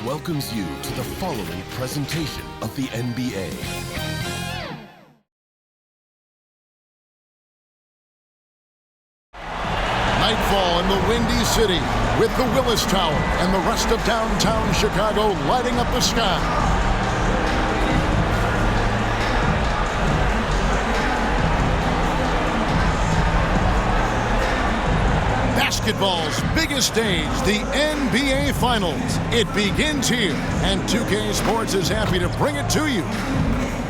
welcomes you to the following presentation of the NBA. Nightfall in the Windy City with the Willis Tower and the rest of downtown Chicago lighting up the sky. Basketball's biggest stage, the NBA Finals. It begins here, and 2K Sports is happy to bring it to you.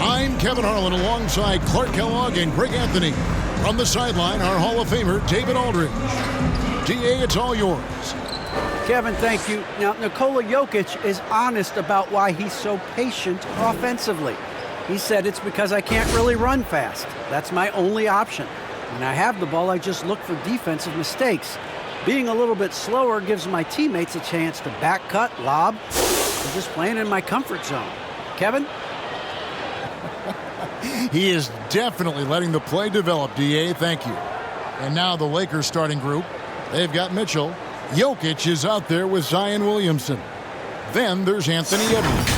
I'm Kevin Harlan alongside Clark Kellogg and Greg Anthony. From the sideline, our Hall of Famer, David Aldridge. DA, it's all yours. Kevin, thank you. Now, Nikola Jokic is honest about why he's so patient offensively. He said it's because I can't really run fast. That's my only option. When I have the ball, I just look for defensive mistakes. Being a little bit slower gives my teammates a chance to back cut, lob, and just playing in my comfort zone. Kevin? He is definitely letting the play develop, DA. Thank you. And now the Lakers starting group. They've got Mitchell. Jokic is out there with Zion Williamson. Then there's Anthony Edwards.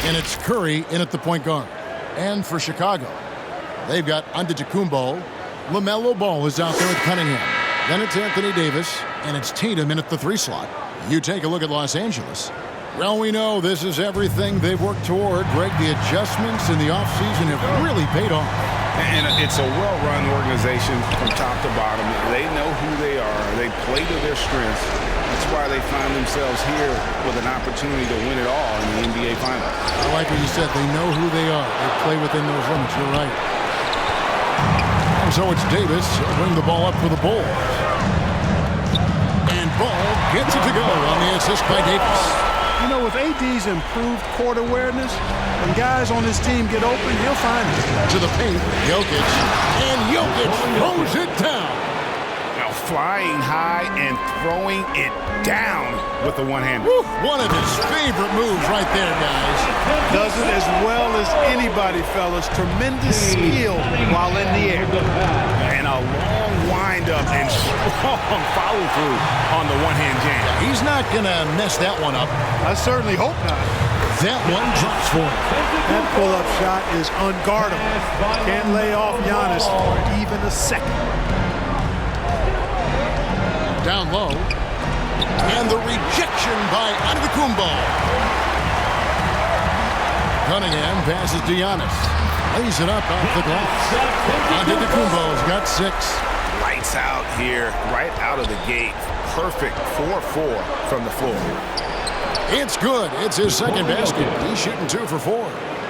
And it's Curry in at the point guard. And for Chicago, they've got Antetokounmpo. LaMelo Ball is out there at Cunningham. Then it's Anthony Davis, and it's Tatum in at the 3 slot. You take a look at Los Angeles. Well, we know this is everything they've worked toward. Greg, the adjustments in the offseason have really paid off. And it's a well-run organization from top to bottom. They know who they are. They play to their strengths. That's why they find themselves here with an opportunity to win it all in the NBA Finals. I like what you said. They know who they are. They play within those limits. You're right. And so it's Davis. He'll bring the ball up for the Bulls. And Ball gets it to go on the assist by Davis. You know, with AD's improved court awareness, when guys on his team get open, he'll find it. To the paint, Jokic. And Jokic throws it down. Now flying high and throwing it down with the one-hander. One of his favorite moves right there, guys. Does it as well as anybody, fellas. Tremendous skill while in the air. And a long wind-up and strong follow-through on the one-hand jam. He's not going to mess that one up. I certainly hope not. That one drops for him. That pull-up shot is unguardable. Can't lay off Giannis for even a second. Down low. And the rejection by Antetokounmpo. Cunningham passes to Giannis. Lays it up off the glass. Antetokounmpo's got 6. Lights out here, right out of the gate. Perfect 4-4 from the floor. It's good. It's his second basket. He's shooting 2 for 4.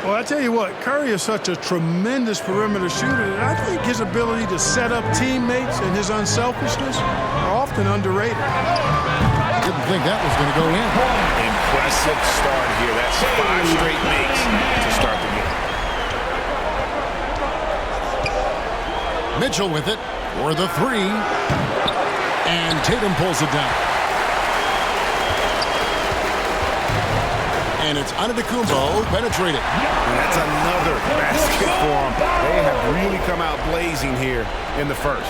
Well, I tell you what, Curry is such a tremendous perimeter shooter, and I think his ability to set up teammates and his unselfishness are often underrated. Didn't think that was going to go in. Impressive start here. That's 5 straight makes to start the game. Mitchell with it for the 3. And Tatum pulls it down. And it's Antetokounmpo penetrating. And that's another basket for them. They have really come out blazing here in the first.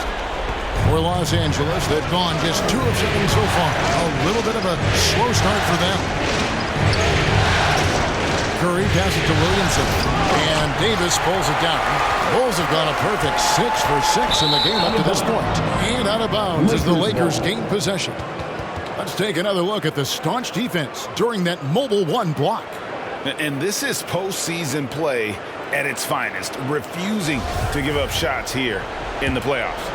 For Los Angeles, they've gone just 2 of 7 so far. A little bit of a slow start for them. Curry passes to Williamson. And Davis pulls it down. Bulls have gone a perfect 6 for 6 in the game up to this point. And out of bounds as the Lakers gain possession. Let's take another look at the staunch defense during that mobile 1 block. And this is postseason play at its finest, refusing to give up shots here in the playoffs.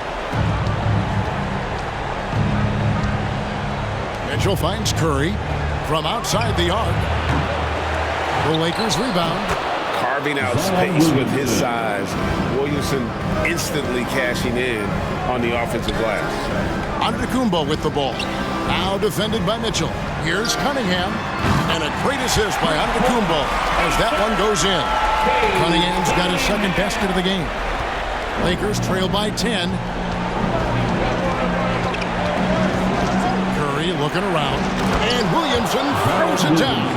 Mitchell finds Curry from outside the arc. The Lakers rebound. Carving out space with his size. Williamson instantly cashing in on the offensive glass. Antetokounmpo with the ball. Now defended by Mitchell. Here's Cunningham. And a great assist by Antetokounmpo as that one goes in. Cunningham's got his second basket of the game. Lakers trail by 10. Curry looking around. And Williamson throws it down.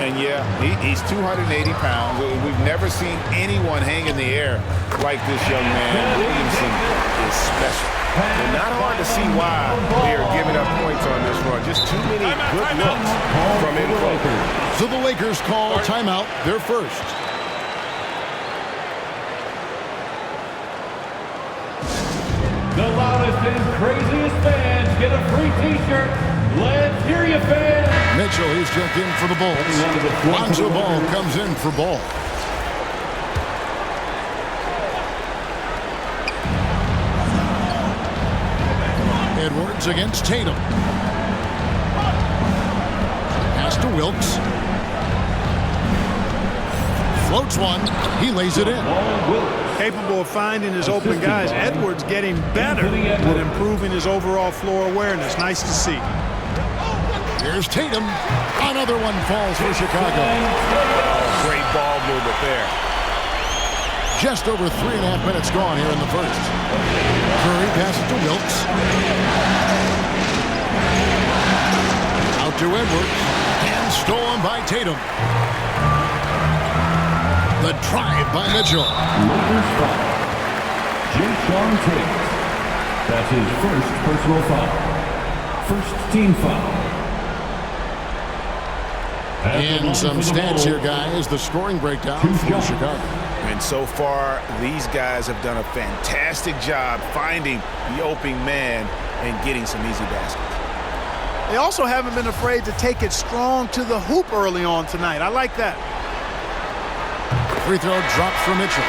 And yeah, he's 280 pounds. We've never seen anyone hang in the air like this young man. Williamson is special. And not hard to see why they are giving up points on this run. Just too many good looks from in close. So the Lakers call timeout, their first. The loudest and craziest fans get a free T-shirt. Let's hear you, fans. Mitchell, he's checked in for the Bulls. Lonzo Ball comes in for Ball. Edwards against Tatum. Pass to Wilkes. Floats one. He lays it in. Capable of finding his open guys. Edwards getting better at improving his overall floor awareness. Nice to see. Here's Tatum. Another one falls for Chicago. Great ball movement there. Just over 3.5 minutes gone here in the first. Curry passes to Wilkes. Out to Edwards. And stolen by Tatum. The drive by Mitchell. Lakers foul. Jason Tate. That's his first personal foul. First team foul. And some stats here, guys. The scoring breakdown for Chicago. And so far, these guys have done a fantastic job finding the open man and getting some easy baskets. They also haven't been afraid to take it strong to the hoop early on tonight. I like that. Free throw drops for Mitchell.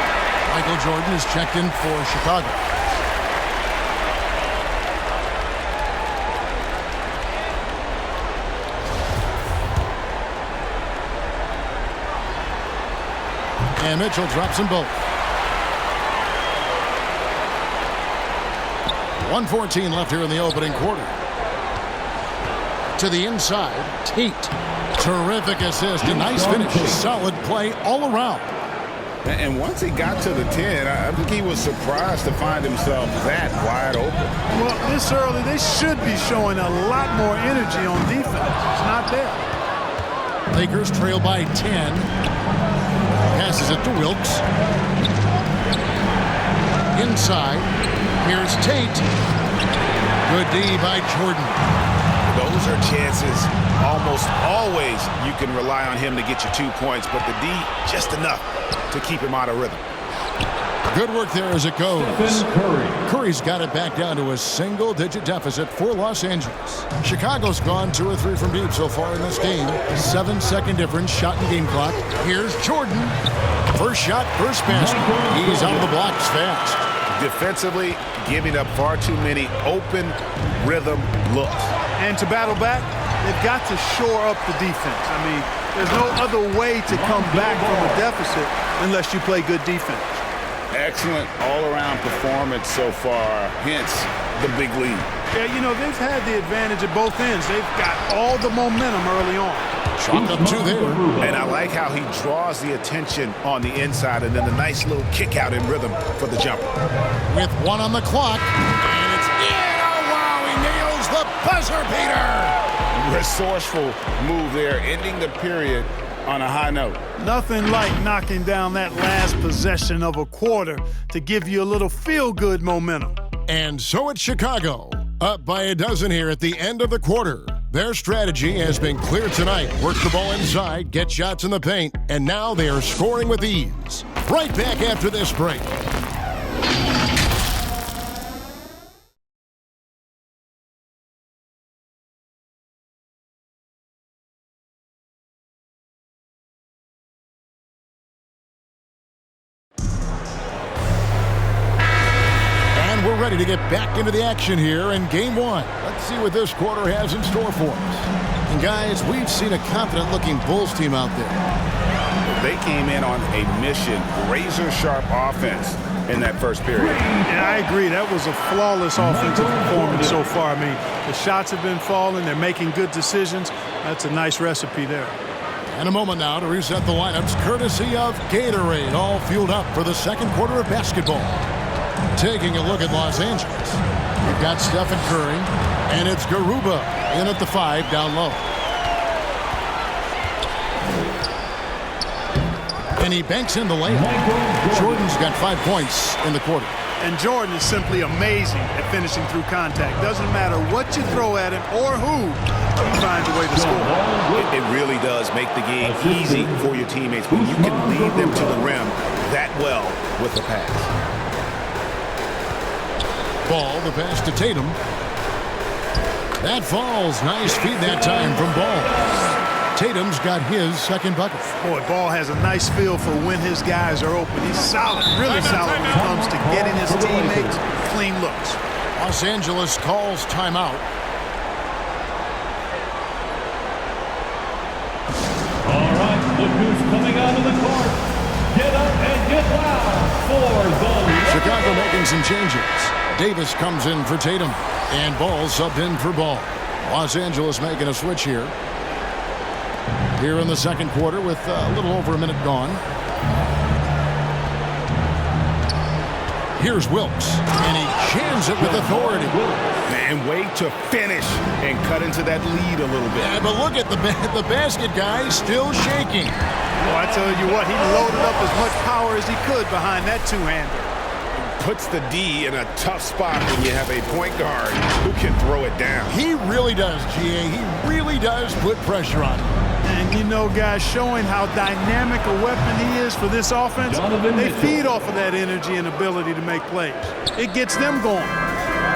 Michael Jordan is checked in for Chicago. And Mitchell drops them both. 1:14 left here in the opening quarter. To the inside, Tate. Terrific assist, a nice finish, solid play all around. And once he got to the 10, I think he was surprised to find himself that wide open. Well, this early, they should be showing a lot more energy on defense. It's not there. Lakers trail by 10. Passes it to Wilkes. Inside. Here's Tate. Good D by Jordan. Those are chances. Almost always you can rely on him to get you 2 points, but the D just enough to keep him out of rhythm. Good work there as it goes. Curry's got it back down to a single-digit deficit for Los Angeles. Chicago's gone 2 or 3 from deep so far in this game. 7-second difference, shot and game clock. Here's Jordan. First shot, first basket. He's out of the blocks fast. Defensively, giving up far too many open rhythm looks. And to battle back, they've got to shore up the defense. I mean, there's no other way to come back from a deficit unless you play good defense. Excellent all-around performance so far, hence the big lead. Yeah, you know, they've had the advantage at both ends. They've got all the momentum early on. Chalk up 2 there. And I like how he draws the attention on the inside and then the nice little kick out in rhythm for the jumper. With 1 on the clock. And it's in. Oh, wow, he nails the buzzer beater. Resourceful move there, ending the period on a high note. Nothing like knocking down that last possession of a quarter to give you a little feel-good momentum. And so it's Chicago, up by a dozen here at the end of the quarter. Their strategy has been clear tonight. Work the ball inside, get shots in the paint, and now they are scoring with ease. Right back after this break. We're ready to get back into the action here in Game 1. Let's see what this quarter has in store for us. And guys, we've seen a confident-looking Bulls team out there. They came in on a mission, razor-sharp offense in that first period. Yeah, I agree. That was a flawless offensive performance so far. I mean, the shots have been falling. They're making good decisions. That's a nice recipe there. And a moment now to reset the lineups, courtesy of Gatorade, all fueled up for the second quarter of basketball. Taking a look at Los Angeles. We've got Stephen Curry, and it's Garuba in at the 5 down low. And he banks in the layup. Jordan's got 5 points in the quarter. And Jordan is simply amazing at finishing through contact. Doesn't matter what you throw at him or who, he finds a way to score. It really does make the game easy for your teammates when you can lead them to the rim that well with the pass. Ball, the pass to Tatum. That falls. Nice feed that time from Ball. Tatum's got his second bucket. Boy, Ball has a nice feel for when his guys are open. He's solid, really solid when it comes to getting his teammates clean looks. Los Angeles calls timeout. All right, look who's coming out of the court. Get up and get loud for the Chicago making some changes. Davis comes in for Tatum, and Ball subbed in for Ball. Los Angeles making a switch here. Here in the second quarter with a little over a minute gone. Here's Wilkes, and he jams it with authority. Man, way to finish and cut into that lead a little bit. Yeah, but look at the basket guy still shaking. Well, I tell you what, he loaded up as much power as he could behind that two-hander. Puts the D in a tough spot when you have a point guard who can throw it down. He really does, GA. He really does put pressure on him. And you know, guys, showing how dynamic a weapon he is for this offense, they feed off of that energy and ability to make plays. It gets them going.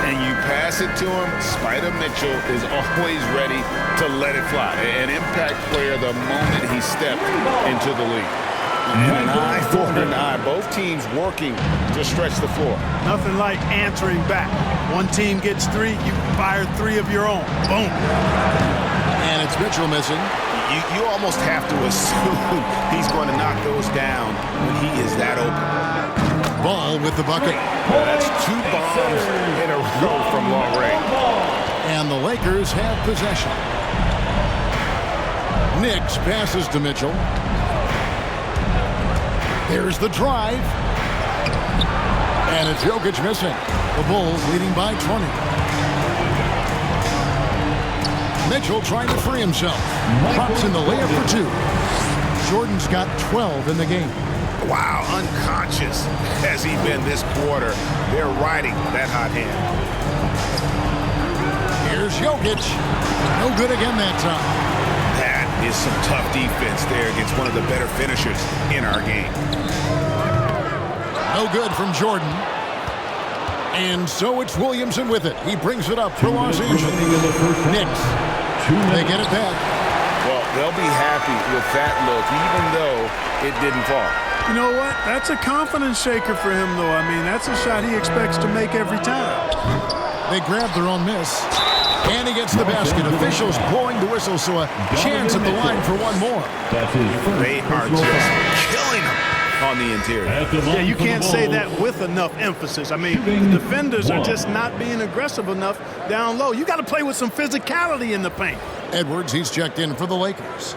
And you pass it to him, Spider Mitchell is always ready to let it fly. An impact player the moment he stepped into the league. And an eye for an eye. Both teams working to stretch the floor. Nothing like answering back. One team gets three, you fire three of your own. Boom. And it's Mitchell missing. You almost have to assume he's going to knock those down when he is that open. Ball with the bucket. That's 2 bombs in a row from long range. And the Lakers have possession. Knicks passes to Mitchell. There's the drive. And it's Jokic missing. The Bulls leading by 20. Mitchell trying to free himself. Drops in the layup for 2. Jordan's got 12 in the game. Wow, unconscious has he been this quarter. They're riding that hot hand. Here's Jokic. No good again that time. That is some tough defense there against one of the better finishers in our game. No good from Jordan. And so it's Williamson with it. He brings it up for Los Angeles. Knicks. They get it back. Well, they'll be happy with that look, even though it didn't fall. You know what? That's a confidence shaker for him, though. I mean, that's a shot he expects to make every time. They grab their own miss. And he gets the basket. Officials blowing the whistle, so a chance at the line for one more. They are just killing him on the interior. Yeah, you can't say that with enough emphasis. I mean, the defenders are just not being aggressive enough down low. You got to play with some physicality in the paint. Edwards, he's checked in for the Lakers.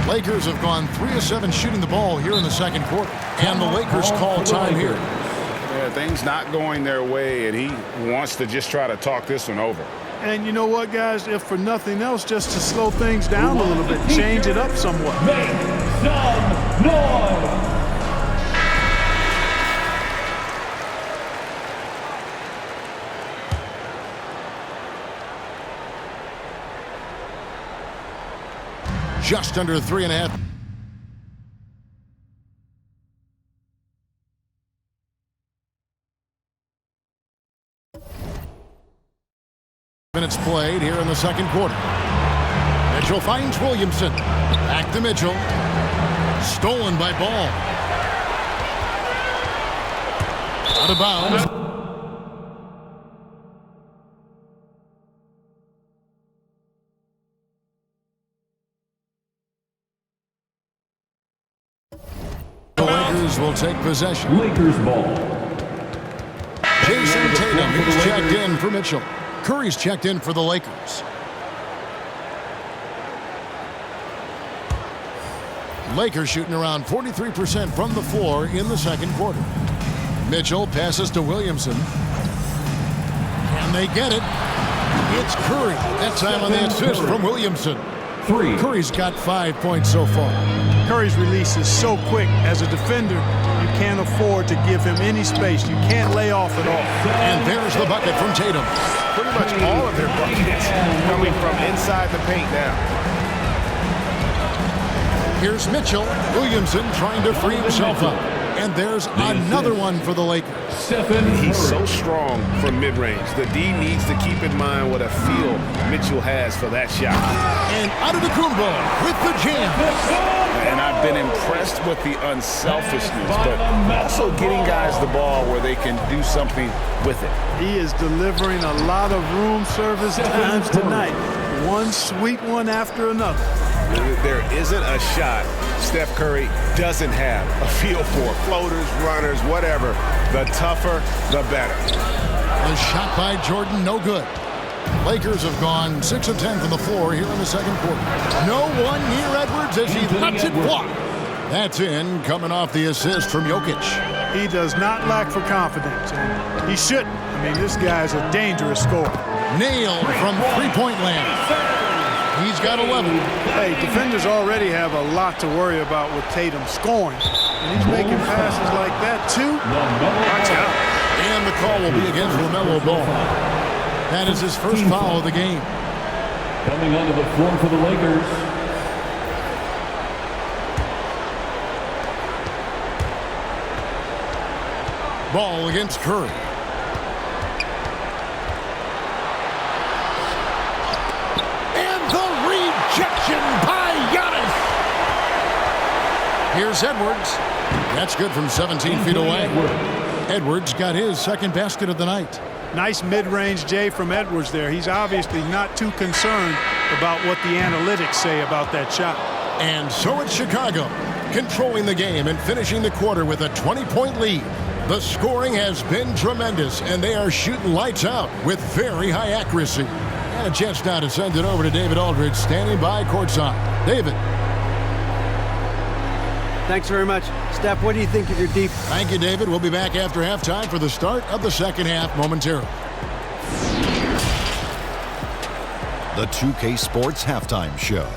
Lakers have gone 3 of 7 shooting the ball here in the second quarter. And the Lakers call time here. Yeah, things not going their way, and he wants to just try to talk this one over. And you know what, guys? If for nothing else, just to slow things down a little bit, change it up somewhat. Make some noise! Just under 3.5 minutes played here in the second quarter. Mitchell finds Williamson. Back to Mitchell. Stolen by Ball. Out of bounds. The Lakers will take possession. Lakers ball. Jason Tatum is checked in for Mitchell. Curry's checked in for the Lakers. Lakers shooting around 43% from the floor in the second quarter. Mitchell passes to Williamson. Can they get it? It's Curry. That time on the assist from Williamson. Curry's got 5 points so far. Curry's release is so quick. As a defender, you can't afford to give him any space. You can't lay off at all. And there's the bucket from Tatum. Pretty much all of their buckets coming from inside the paint now. Here's Mitchell. Williamson trying to free himself up. And there's another one for the Lakers. He's so strong from mid-range. The D needs to keep in mind what a feel Mitchell has for that shot. And Antetokounmpo with the jam. And I've been impressed with the unselfishness, but also getting guys the ball where they can do something with it. He is delivering a lot of room service times tonight. One sweet one after another. There isn't a shot Steph Curry doesn't have a feel for. Floaters, runners, whatever. The tougher, the better. The shot by Jordan, no good. Lakers have gone 6 of 10 from the floor here in the second quarter. No one near Edwards as he lets it fly. That's in, coming off the assist from Jokic. He does not lack for confidence, and he shouldn't. I mean, this guy's a dangerous scorer. Nailed from three-point land. He's got 11. Hey, defenders already have a lot to worry about with Tatum scoring. And he's making passes like that, too. Watch out. And the call will be against LaMelo Ball. That is his first foul of the game. Coming onto the floor for the Lakers. Ball against Curry. Rejection by Giannis. Here's Edwards. That's good from 17 feet away. Edwards got his second basket of the night. Nice mid-range J from Edwards there. He's obviously not too concerned about what the analytics say about that shot. And so it's Chicago, controlling the game and finishing the quarter with a 20-point lead. The scoring has been tremendous, and they are shooting lights out with very high accuracy. And a chance now to send it over to David Aldridge, standing by courtside. David. Thanks very much. Steph, what do you think of your defense? Thank you, David. We'll be back after halftime for the start of the second half momentarily. The 2K Sports Halftime Show.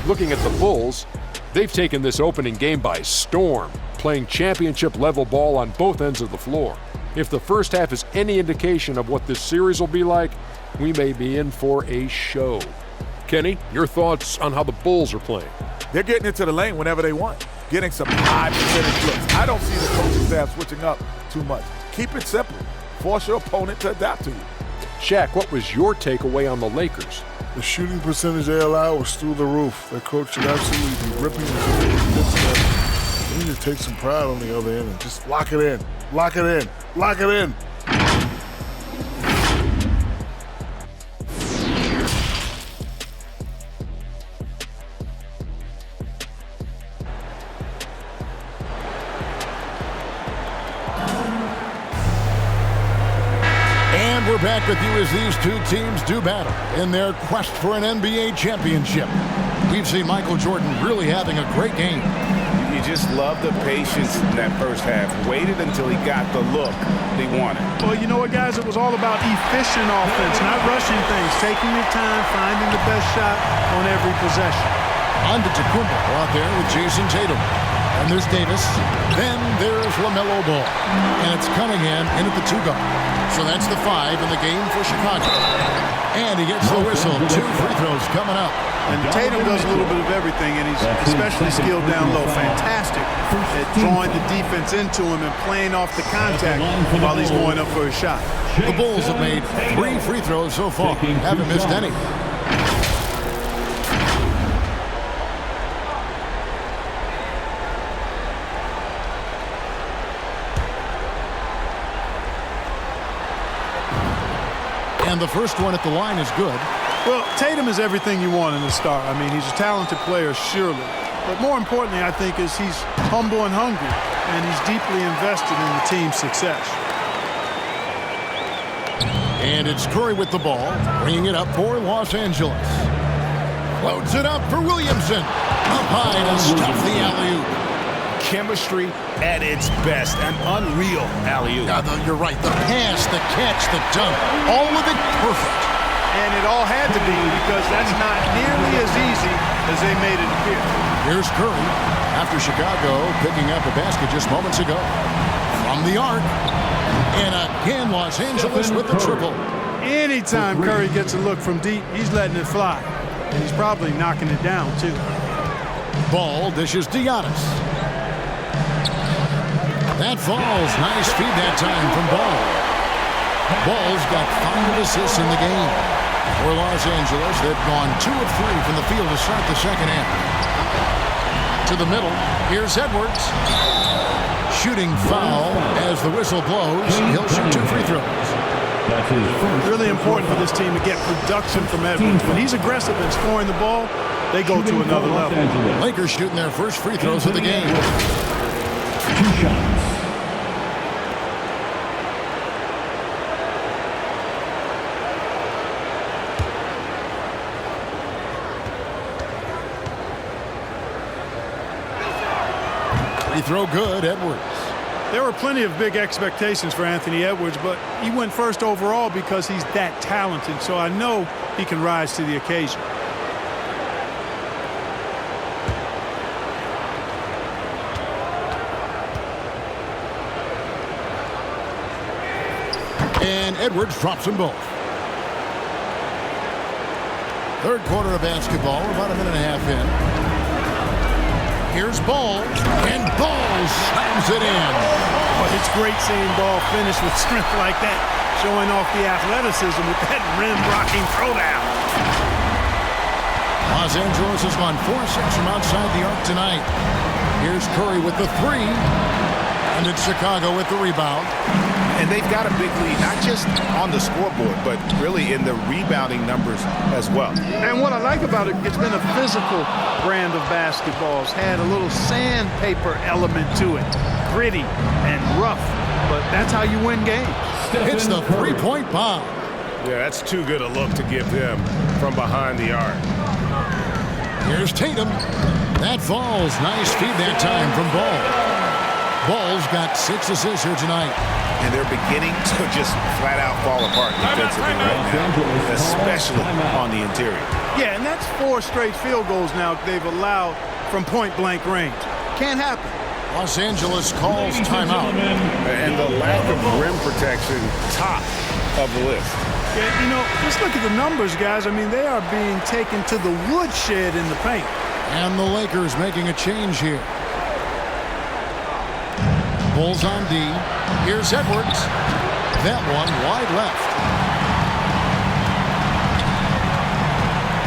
Looking at the Bulls, they've taken this opening game by storm, playing championship-level ball on both ends of the floor. If the first half is any indication of what this series will be like, we may be in for a show. Kenny, your thoughts on how the Bulls are playing? They're getting into the lane whenever they want, getting some high percentage looks. I don't see the coaching staff switching up too much. Keep it simple. Force your opponent to adapt to you. Shaq, what was your takeaway on the Lakers? The shooting percentage they allow was through the roof. Their coach should absolutely be ripping the They need to take some pride on the other end and just lock it in. Lock it in. Lock it in. We're back with you as these two teams do battle in their quest for an NBA championship. We've seen Michael Jordan really having a great game. You just love the patience in that first half. Waited until he got the look he wanted. Well, you know what, guys? It was all about efficient offense, not rushing things, taking your time, finding the best shot on every possession. Antetokounmpo out there with Jason Tatum. And there's Davis. Then there's LaMelo Ball. And it's Cunningham in at the 2-guard. So that's the 5 in the game for Chicago. And he gets the whistle. 2 free throws coming up. And Tatum does a little bit of everything, and he's especially skilled down low. Fantastic at drawing the defense into him and playing off the contact while he's going up for a shot. The Bulls have made 3 free throws so far. Haven't missed any. And the first one at the line is good. Well, Tatum is everything you want in a star. I mean, he's a talented player, surely. But more importantly, I think, is he's humble and hungry, and he's deeply invested in the team's success. And it's Curry with the ball, bringing it up for Los Angeles. Loads it up for Williamson. Up high to stop the alley-oop. Chemistry at its best. An unreal alley-oop. You're right. The pass, the catch, the dunk, all of it perfect. And it all had to be, because that's not nearly as easy as they made it appear. Here's Curry after Chicago picking up a basket just moments ago. From the arc. And again, Los Angeles with the triple. Anytime Curry gets a look from deep, he's letting it fly. And he's probably knocking it down, too. Ball dishes to Giannis. That falls. Nice feed that time from Ball. Ball's got 5 assists in the game. For Los Angeles, they've gone 2 of 3 from the field to start the second half. To the middle. Here's Edwards. Shooting foul as the whistle blows. He'll shoot 2 free throws. That's his first. Really important for this team to get production from Edwards. When he's aggressive and scoring the ball, they go to another level. Lakers shooting their first free throws of the game. 2 shots. Free throw good, Edwards. There were plenty of big expectations for Anthony Edwards, but he went first overall because he's that talented, so I know he can rise to the occasion. And Edwards drops them both. Third quarter of basketball, about a minute and a half in. Here's Ball, and Ball slams it in. But it's great seeing Ball finish with strength like that, showing off the athleticism with that rim-rocking throwdown. Los Angeles has gone 4-6 from outside the arc tonight. Here's Curry with the 3, and it's Chicago with the rebound. And they've got a big lead, not just on the scoreboard, but really in the rebounding numbers as well. And what I like about it, it's been a physical brand of basketball. It's had a little sandpaper element to it. Gritty and rough, but that's how you win games. It's the 3-point bomb. Yeah, that's too good a look to give them from behind the arc. Here's Tatum. That falls. Nice feed that time from Ball. Ball's got 6 assists here tonight. And they're beginning to just flat out fall apart defensively right now, especially on the interior. Yeah, and that's 4 straight field goals now they've allowed from point-blank range. Can't happen. Los Angeles calls timeout. And the lack of rim protection, top of the list. Yeah, you know, just look at the numbers, guys. I mean, they are being taken to the woodshed in the paint. And the Lakers making a change here. Bulls on D. Here's Edwards. That one wide left.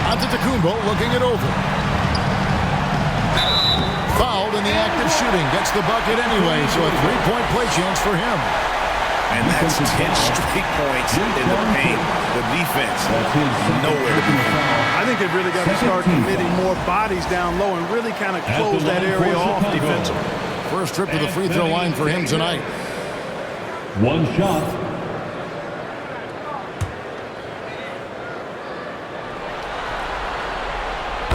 Antetokounmpo looking it over. Fouled in the act of shooting. Gets the bucket anyway, so a 3-point play chance for him. And that's 10 straight points in the paint. The defense, nowhere to be found. I think they've really got to start committing more bodies down low and really kind of close that area off defensively. First trip to the free throw line for him tonight. 1 shot.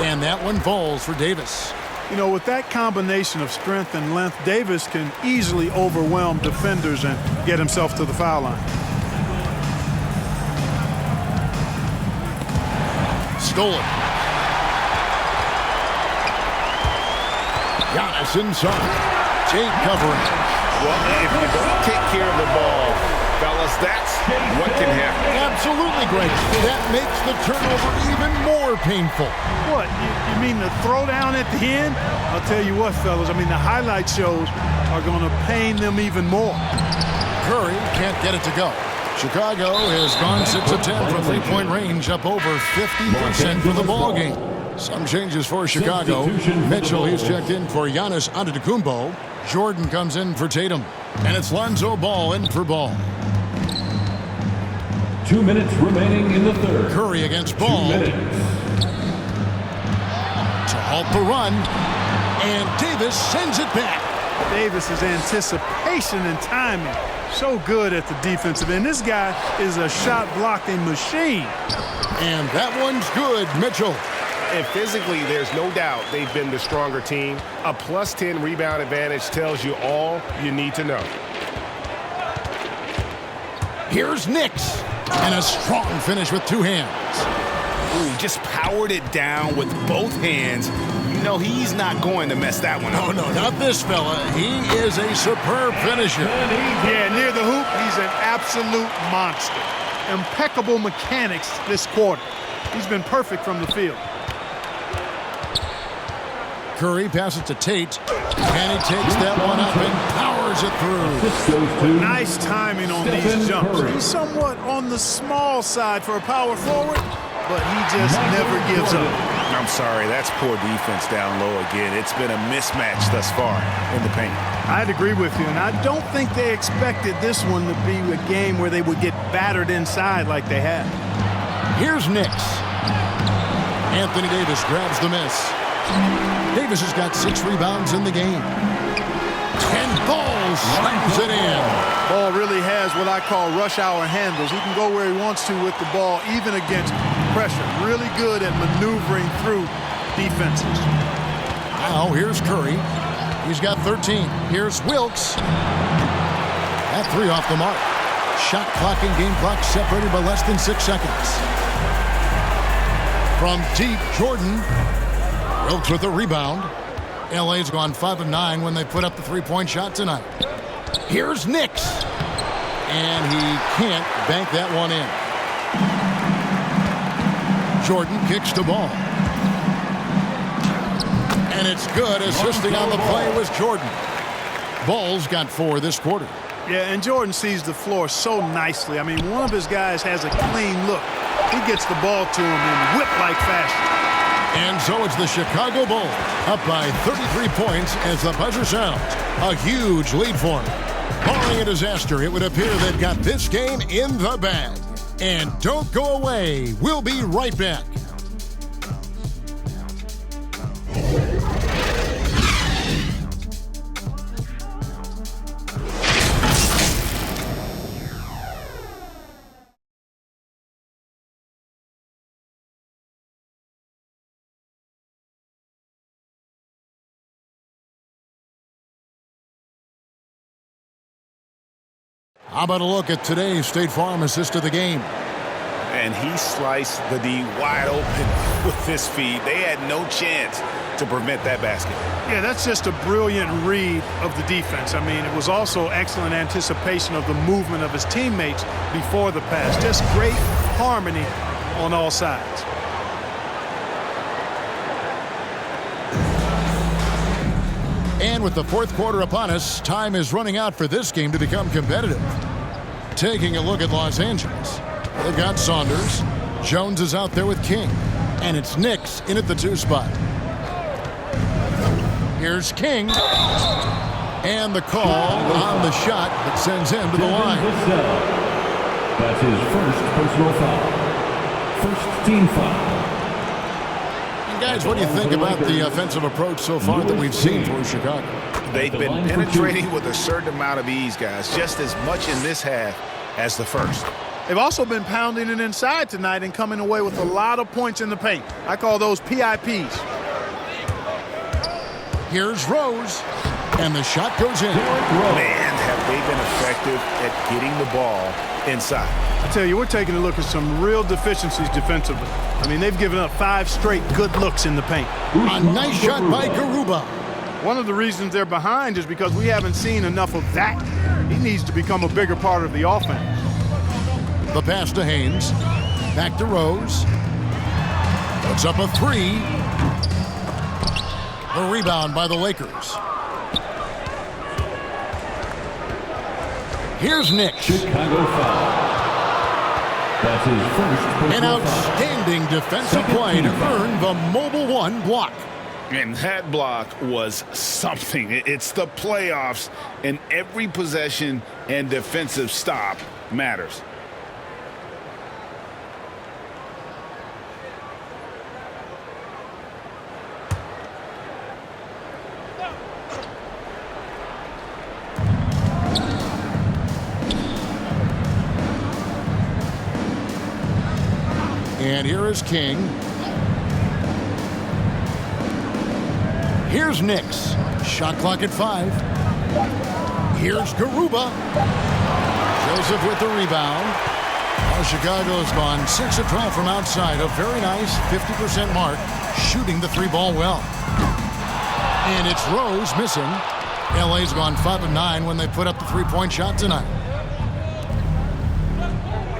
And that one falls for Davis. You know, with that combination of strength and length, Davis can easily overwhelm defenders and get himself to the foul line. Stolen. Giannis inside. Tate covering. Well, if you don't take care of the ball, fellas, that's what can happen. Absolutely great. That makes the turnover even more painful. What, you mean the throwdown at the end? I'll tell you what, fellas, I mean, the highlight shows are going to pain them even more. Curry can't get it to go. Chicago has gone 6 of 10 from three-point range, up over 50% for the ball game. Some changes for Chicago. Mitchell, he's checked in for Giannis Antetokounmpo. Jordan comes in for Tatum. And it's Lonzo Ball in for Ball. 2 minutes remaining in the third. Curry against Ball. 2 minutes. To halt the run. And Davis sends it back. Davis's anticipation and timing, so good at the defensive end. This guy is a shot blocking machine. And that one's good, Mitchell. And physically, there's no doubt they've been the stronger team. A plus 10 rebound advantage tells you all you need to know. Here's Knicks. And a strong finish with two hands. Ooh, just powered it down with both hands. You know he's not going to mess that one up. Oh, no, not this fella. He is a superb finisher. Yeah, near the hoop, he's an absolute monster. Impeccable mechanics this quarter. He's been perfect from the field. Curry passes to Tate, and he takes that one up and powers it through. Nice timing on these jumps. He's somewhat on the small side for a power forward, but he just never gives up. I'm sorry, that's poor defense down low again. It's been a mismatch thus far in the paint. I'd agree with you, and I don't think they expected this one to be a game where they would get battered inside like they have. Here's Knicks. Anthony Davis grabs the miss. Davis has got 6 rebounds in the game. And Ball slams it in. Ball really has what I call rush hour handles. He can go where he wants to with the ball, even against pressure. Really good at maneuvering through defenses. Now here's Curry. He's got 13. Here's Wilkes. That 3 off the mark. Shot clock and game clock separated by less than 6 seconds. From deep, Jordan. Wilkes with a rebound. LA's gone 5 of 9 when they put up the 3-point shot tonight. Here's Knicks. And he can't bank that one in. Jordan kicks the ball. And it's good. Assisting on the play was Jordan. Ball's got 4 this quarter. Yeah, and Jordan sees the floor so nicely. I mean, one of his guys has a clean look. He gets the ball to him in whip-like fashion. And so it's the Chicago Bulls up by 33 points as the buzzer sounds. A huge lead for them. Barring a disaster, it would appear they've got this game in the bag. And don't go away. We'll be right back. How about a look at today's State Farm assist of the game? And he sliced the D wide open with his feed. They had no chance to prevent that basket. Yeah, that's just a brilliant read of the defense. I mean, it was also excellent anticipation of the movement of his teammates before the pass. Just great harmony on all sides. And with the fourth quarter upon us, time is running out for this game to become competitive. Taking a look at Los Angeles, they've got Saunders. Jones is out there with King. And it's Knicks in at the 2 spot. Here's King. And the call on the shot that sends him to the line. That's his first personal foul. First team foul. Guys, what do you think about the offensive approach so far that we've seen for Chicago? They've been penetrating with a certain amount of ease, guys, just as much in this half as the first. They've also been pounding it inside tonight and coming away with a lot of points in the paint. I call those PIPs. Here's Rose, and the shot goes in. Man, have they been effective at getting the ball inside. I tell you, we're taking a look at some real deficiencies defensively. I mean, they've given up 5 straight good looks in the paint. A nice shot by Garuba. One of the reasons they're behind is because we haven't seen enough of that. He needs to become a bigger part of the offense. The pass to Haynes. Back to Rose. Puts up a 3. The rebound by the Lakers. Here's Nick. Chicago foul. That's his first personal An outstanding defensive play to earn the Mobile 1 block. And that block was something. It's the playoffs, and every possession and defensive stop matters. And here is King. Here's Nix. Shot clock at 5. Here's Garuba. Joseph with the rebound. Well, Chicago's gone 6 of 12 from outside. A very nice 50% mark, shooting the 3-ball well. And it's Rose missing. LA's gone 5 of 9 when they put up the 3-point shot tonight.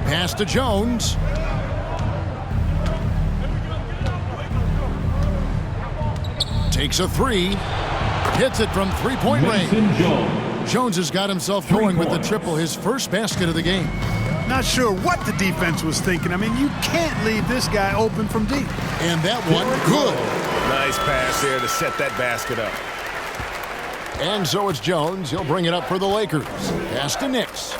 Pass to Jones. Takes a 3. Hits it from 3-point range. Jones has got himself going with the triple, his first basket of the game. Not sure what the defense was thinking. I mean, you can't leave this guy open from deep. And that one, good. Nice pass there to set that basket up. And so it's Jones. He'll bring it up for the Lakers. Pass to Nix.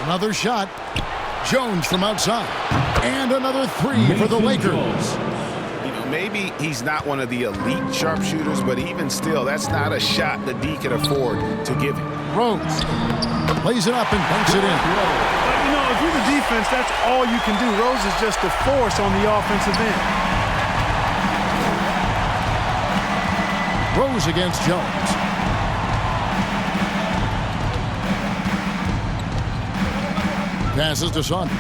Another shot. Jones from outside. And another 3 for the Lakers. Maybe he's not one of the elite sharpshooters, but even still, that's not a shot that D can afford to give him. Rose plays it up and banks it in. But, you know, if you're the defense, that's all you can do. Rose is just a force on the offensive end. Rose against Jones. Passes to Saunders.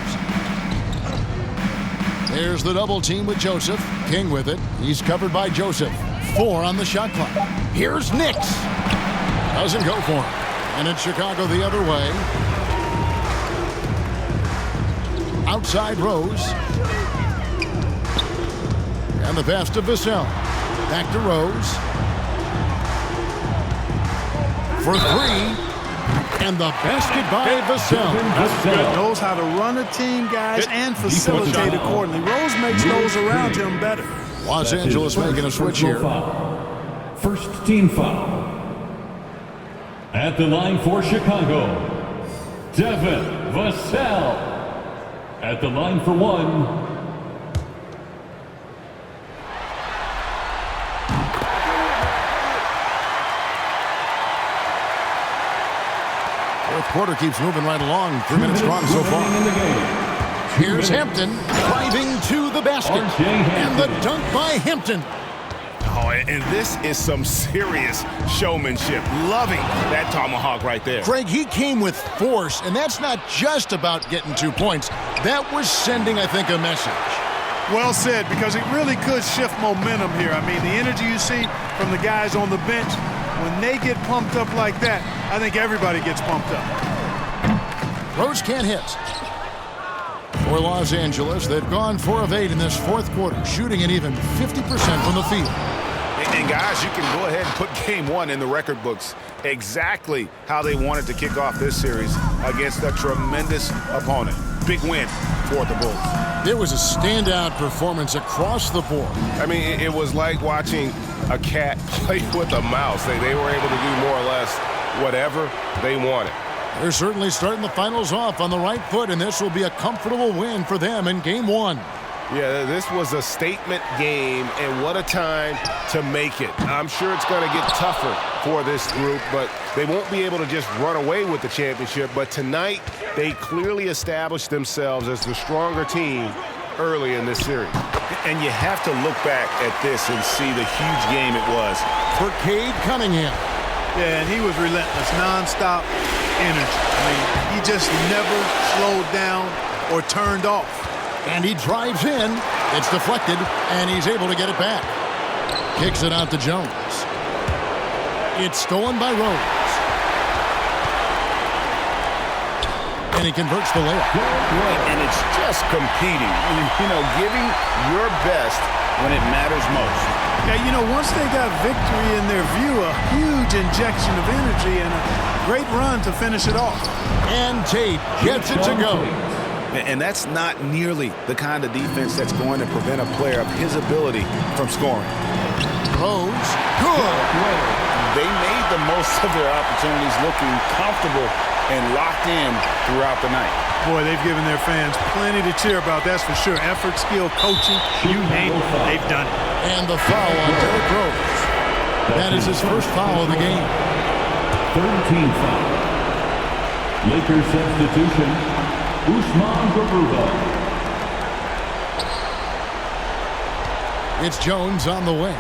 There's the double team with Joseph. King with it. He's covered by Joseph. 4 on the shot clock. Here's Nix. Doesn't go for him. And it's Chicago the other way. Outside Rose. And the pass to Vassell. Back to Rose. For 3. And the basket by Vassell. Knows how to run a team, guys, and facilitate accordingly. Rose makes those around him better. Los Angeles making a switch here. First team foul. At the line for Chicago, Devin Vassell. At the line for 1. Fourth quarter keeps moving right along. 3 minutes gone so far. Here's Hampton driving to the basket. And the dunk by Hampton. Oh, and this is some serious showmanship. Loving that tomahawk right there. Greg, he came with force, and that's not just about getting 2 points. That was sending, I think, a message. Well said, because it really could shift momentum here. I mean, the energy you see from the guys on the bench, when they get pumped up like that, I think everybody gets pumped up. Rose can't hit. For Los Angeles, they've gone 4 of 8 in this fourth quarter, shooting at even 50% from the field. And guys, you can go ahead and put game 1 in the record books. Exactly how they wanted to kick off this series against a tremendous opponent. Big win for the Bulls. It was a standout performance across the board. I mean, it was like watching a cat play with a mouse. They were able to do more or less whatever they wanted. They're certainly starting the finals off on the right foot, and this will be a comfortable win for them in game 1. Yeah, this was a statement game, and what a time to make it. I'm sure it's going to get tougher for this group, but they won't be able to just run away with the championship. But tonight, they clearly established themselves as the stronger team early in this series. And you have to look back at this and see the huge game it was. For Cade Cunningham. Yeah, and he was relentless, nonstop energy. I mean, he just never slowed down or turned off. And he drives in. It's deflected, and he's able to get it back. Kicks it out to Jones. It's stolen by Rose. And he converts the layup. And it's just competing. You know, giving your best when it matters most. Yeah, you know, once they got victory in their view, a huge injection of energy and a great run to finish it off. And Tate gets it to go. And that's not nearly the kind of defense that's going to prevent a player of his ability from scoring. Rose, good. They made the most of their opportunities, looking comfortable and locked in throughout the night. Boy, they've given their fans plenty to cheer about, that's for sure. Effort, skill, coaching, you name it, they've done it. And the foul on Derrick Rose. That is his first foul of the game. Third team foul. Lakers substitution, Usman Garuba. It's Jones on the wing.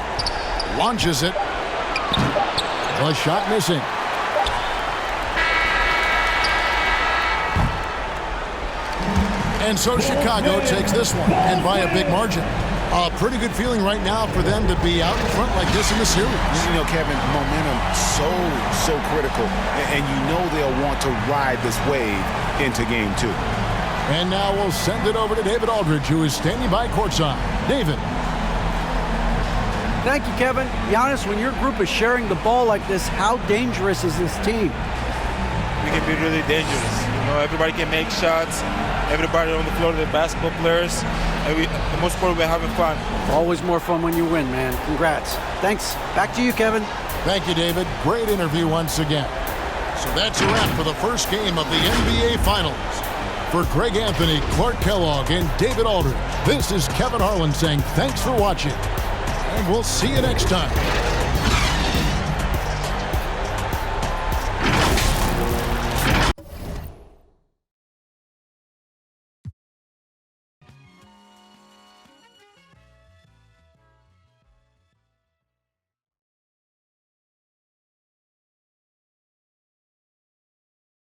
Launches it. The shot missing. And so Chicago takes this one, and by a big margin. A pretty good feeling right now for them to be out in front like this in the series. You know, Kevin, momentum so critical, and you know they'll want to ride this wave into game 2. And now we'll send it over to David Aldridge, who is standing by courtside. David. Thank you, Kevin. Giannis, when your group is sharing the ball like this, how dangerous is this team? We can be really dangerous. You know, everybody can make shots. Everybody on the floor, the basketball players. And the most part, we're having fun. Always more fun when you win, man. Congrats. Thanks. Back to you, Kevin. Thank you, David. Great interview once again. So that's a wrap for the first game of the NBA Finals. For Greg Anthony, Clark Kellogg, and David Aldridge, this is Kevin Harlan saying thanks for watching. And we'll see you next time.